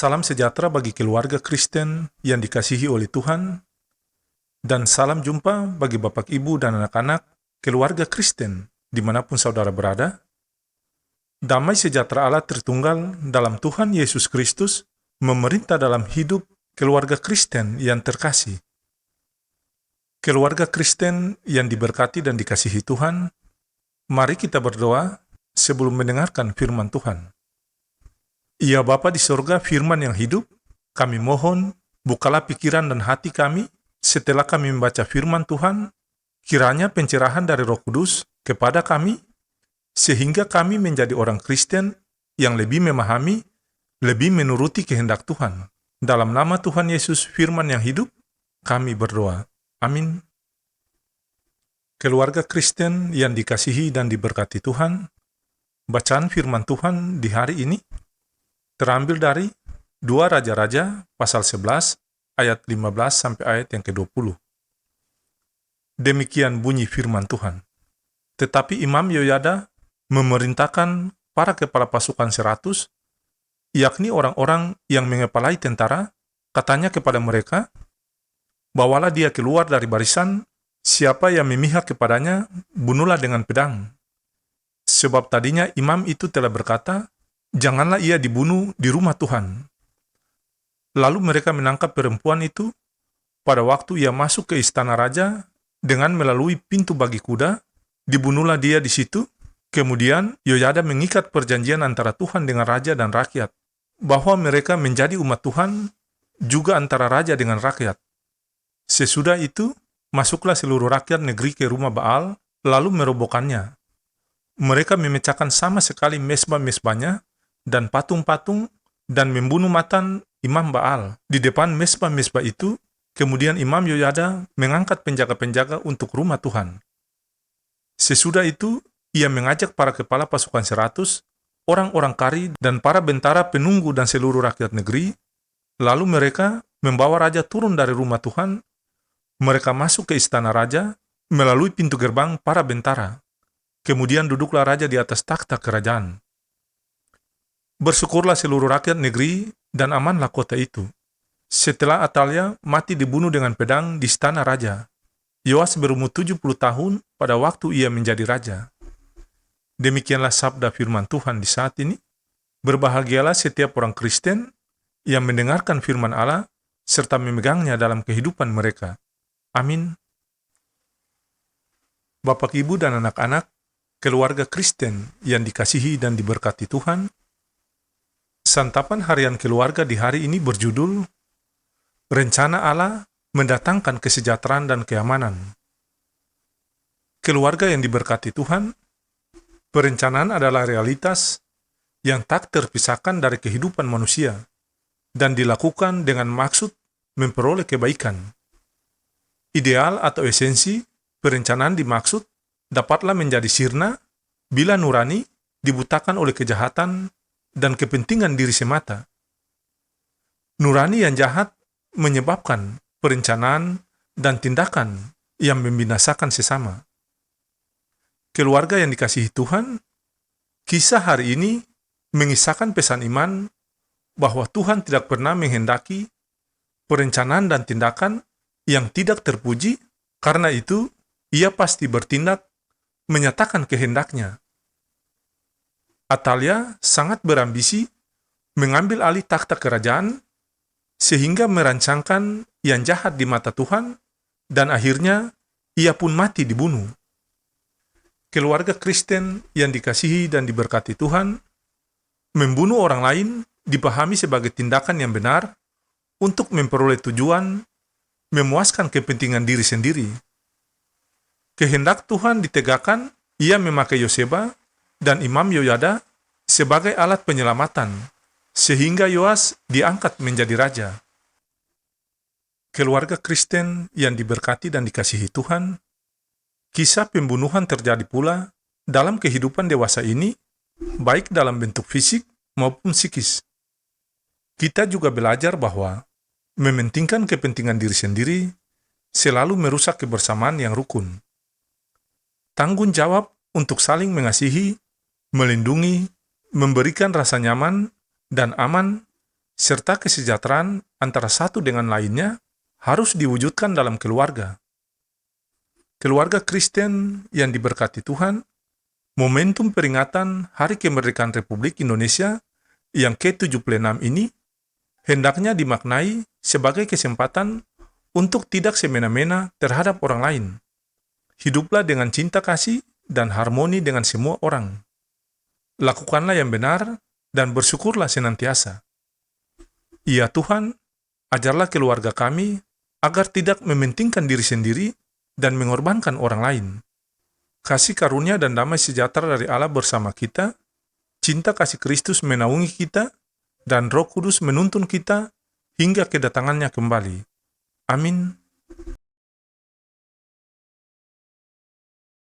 Salam sejahtera bagi keluarga Kristen yang dikasihi oleh Tuhan, dan salam jumpa bagi Bapak, Ibu, dan anak-anak keluarga Kristen dimanapun saudara berada. Damai sejahtera Allah Tritunggal dalam Tuhan Yesus Kristus memerintah dalam hidup keluarga Kristen yang terkasih. Keluarga Kristen yang diberkati dan dikasihi Tuhan, mari kita berdoa sebelum mendengarkan firman Tuhan. Ya Bapa di sorga, firman yang hidup, kami mohon, bukalah pikiran dan hati kami setelah kami membaca firman Tuhan, kiranya pencerahan dari Roh Kudus kepada kami, sehingga kami menjadi orang Kristen yang lebih memahami, lebih menuruti kehendak Tuhan. Dalam nama Tuhan Yesus, firman yang hidup, kami berdoa. Amin. Keluarga Kristen yang dikasihi dan diberkati Tuhan, bacaan firman Tuhan di hari ini terambil dari 2 Raja-Raja pasal 11 ayat 15 sampai ayat yang ke-20. Demikian bunyi firman Tuhan. Tetapi Imam Yoyada memerintahkan para kepala pasukan 100, yakni orang-orang yang mengepalai tentara, katanya kepada mereka, bawalah dia keluar dari barisan, siapa yang memihak kepadanya, bunuhlah dengan pedang. Sebab tadinya imam itu telah berkata, janganlah ia dibunuh di rumah Tuhan. Lalu mereka menangkap perempuan itu pada waktu ia masuk ke istana raja dengan melalui pintu bagi kuda, dibunuhlah dia di situ. Kemudian Yoyada mengikat perjanjian antara Tuhan dengan raja dan rakyat, bahwa mereka menjadi umat Tuhan juga antara raja dengan rakyat. Sesudah itu, masuklah seluruh rakyat negeri ke rumah Baal, lalu merobohkannya. Mereka memecahkan sama sekali mesbah-mesbahnya dan patung-patung, dan membunuh Matan imam Baal di depan mesbah-mesbah itu. Kemudian Imam Yoyada mengangkat penjaga-penjaga untuk rumah Tuhan. Sesudah itu, ia mengajak para kepala pasukan 100, orang-orang kari, dan para bentara penunggu dan seluruh rakyat negeri. Lalu mereka membawa raja turun dari rumah Tuhan. Mereka masuk ke istana raja melalui pintu gerbang para bentara. Kemudian duduklah raja di atas takhta kerajaan. Bersyukurlah seluruh rakyat negeri dan amanlah kota itu. Setelah Atalia mati dibunuh dengan pedang di istana raja. Yoas berumur 70 tahun pada waktu ia menjadi raja. Demikianlah sabda firman Tuhan di saat ini. Berbahagialah setiap orang Kristen yang mendengarkan firman Allah serta memegangnya dalam kehidupan mereka. Amin. Bapak, Ibu, dan anak-anak keluarga Kristen yang dikasihi dan diberkati Tuhan, santapan harian keluarga di hari ini berjudul Rencana Allah mendatangkan kesejahteraan dan keamanan. Keluarga yang diberkati Tuhan, perencanaan adalah realitas yang tak terpisahkan dari kehidupan manusia dan dilakukan dengan maksud memperoleh kebaikan. Ideal atau esensi perencanaan dimaksud dapatlah menjadi sirna bila nurani dibutakan oleh kejahatan dan kepentingan diri semata. Nurani yang jahat menyebabkan perencanaan dan tindakan yang membinasakan sesama. Keluarga yang dikasihi Tuhan, kisah hari ini mengisahkan pesan iman bahwa Tuhan tidak pernah menghendaki perencanaan dan tindakan yang tidak terpuji. Karena itu, ia pasti bertindak menyatakan kehendaknya. Atalia sangat berambisi mengambil alih takhta kerajaan sehingga merancangkan yang jahat di mata Tuhan, dan akhirnya ia pun mati dibunuh. Keluarga Kristen yang dikasihi dan diberkati Tuhan, membunuh orang lain dipahami sebagai tindakan yang benar untuk memperoleh tujuan memuaskan kepentingan diri sendiri. Kehendak Tuhan ditegakkan, ia memakai Yoseba dan Imam Yoyada sebagai alat penyelamatan, sehingga Yoas diangkat menjadi raja. Keluarga Kristen yang diberkati dan dikasihi Tuhan, kisah pembunuhan terjadi pula dalam kehidupan dewasa ini, baik dalam bentuk fisik maupun psikis. Kita juga belajar bahwa mementingkan kepentingan diri sendiri selalu merusak kebersamaan yang rukun. Tanggung jawab untuk saling mengasihi, melindungi, memberikan rasa nyaman dan aman serta kesejahteraan antara satu dengan lainnya harus diwujudkan dalam keluarga. Keluarga Kristen yang diberkati Tuhan, momentum peringatan Hari Kemerdekaan Republik Indonesia yang ke-76 ini hendaknya dimaknai sebagai kesempatan untuk tidak semena-mena terhadap orang lain. Hiduplah dengan cinta kasih dan harmoni dengan semua orang. Lakukanlah yang benar dan bersyukurlah senantiasa. Ya Tuhan, ajarlah keluarga kami agar tidak mementingkan diri sendiri dan mengorbankan orang lain. Kasih karunia dan damai sejahtera dari Allah bersama kita, cinta kasih Kristus menaungi kita, dan Roh Kudus menuntun kita hingga kedatangannya kembali. Amin.